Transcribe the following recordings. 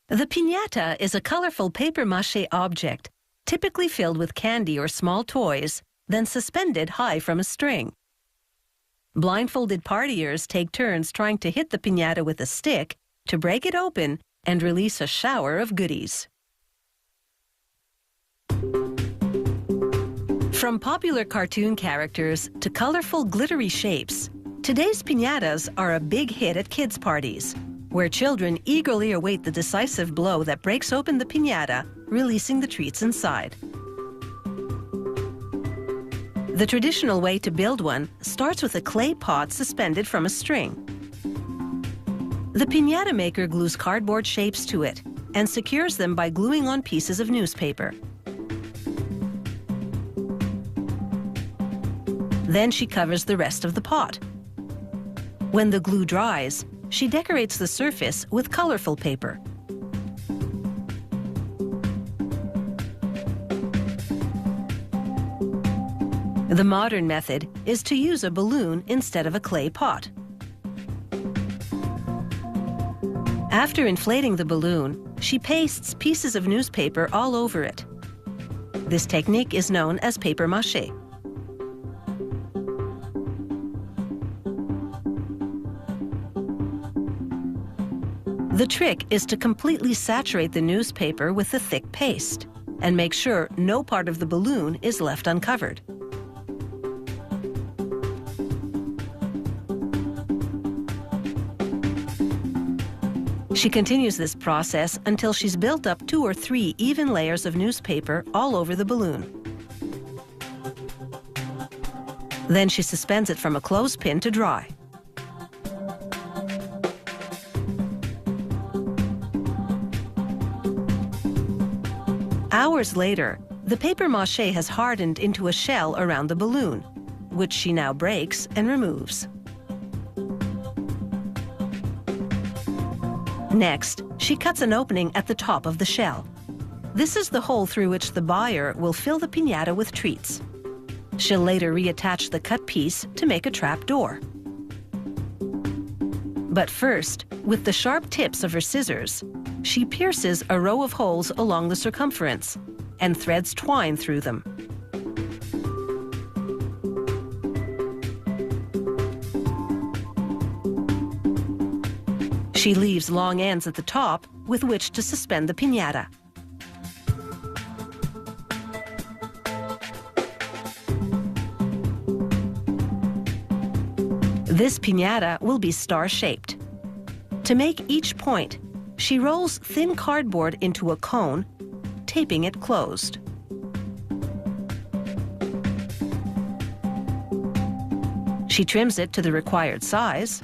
The piñata is a colorful papier-mâché object, typically filled with candy or small toys, then suspended high from a string. Blindfolded partiers take turns trying to hit the piñata with a stick to break it open and release a shower of goodies. From popular cartoon characters to colorful glittery shapes, today's piñatas are a big hit at kids' parties, where children eagerly await the decisive blow that breaks open the piñata, releasing the treats inside. The traditional way to build one starts with a clay pot suspended from a string. The piñata maker glues cardboard shapes to it and secures them by gluing on pieces of newspaper. Then she covers the rest of the pot. When the glue dries, she decorates the surface with colorful paper. The modern method is to use a balloon instead of a clay pot. After inflating the balloon, she pastes pieces of newspaper all over it. This technique is known as papier-mâché. The trick is to completely saturate the newspaper with the thick paste and make sure no part of the balloon is left uncovered. She continues this process until she's built up 2 or 3 even layers of newspaper all over the balloon. Then she suspends it from a clothespin to dry. Hours later, the papier-mâché has hardened into a shell around the balloon, which she now breaks and removes. Next, she cuts an opening at the top of the shell. This is the hole through which the buyer will fill the piñata with treats. She'll later reattach the cut piece to make a trap door. But first, with the sharp tips of her scissors, she pierces a row of holes along the circumference and threads twine through them. She leaves long ends at the top with which to suspend the piñata. This piñata will be star-shaped. To make each point, she rolls thin cardboard into a cone, taping it closed. She trims it to the required size,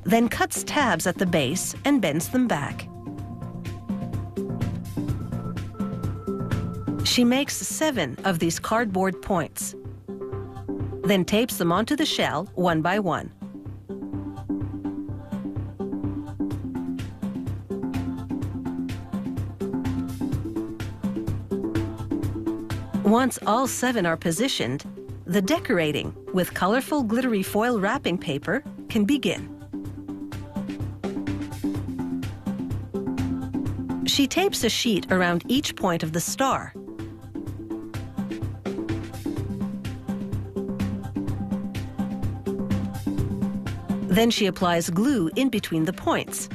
then cuts tabs at the base and bends them back. She makes 7 of these cardboard points, then tapes them onto the shell one by one. Once all 7 are positioned, the decorating with colorful glittery foil wrapping paper can begin. She tapes a sheet around each point of the star. Then she applies glue in between the points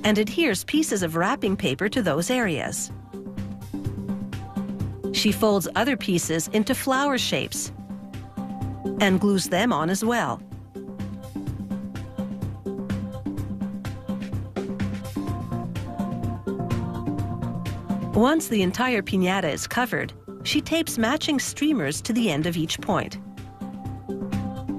and adheres pieces of wrapping paper to those areas. She folds other pieces into flower shapes and glues them on as well. Once the entire piñata is covered, she tapes matching streamers to the end of each point.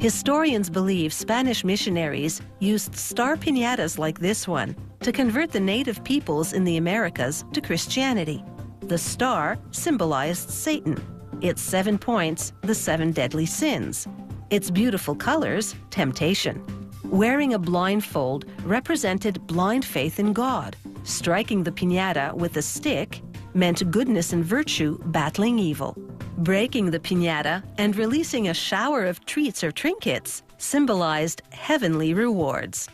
Historians believe Spanish missionaries used star piñatas like this one to convert the native peoples in the Americas to Christianity. The star symbolized Satan, its 7 points, the 7 deadly sins, its beautiful colors, temptation. Wearing a blindfold represented blind faith in God. Striking the piñata with a stick meant goodness and virtue battling evil. Breaking the piñata and releasing a shower of treats or trinkets symbolized heavenly rewards.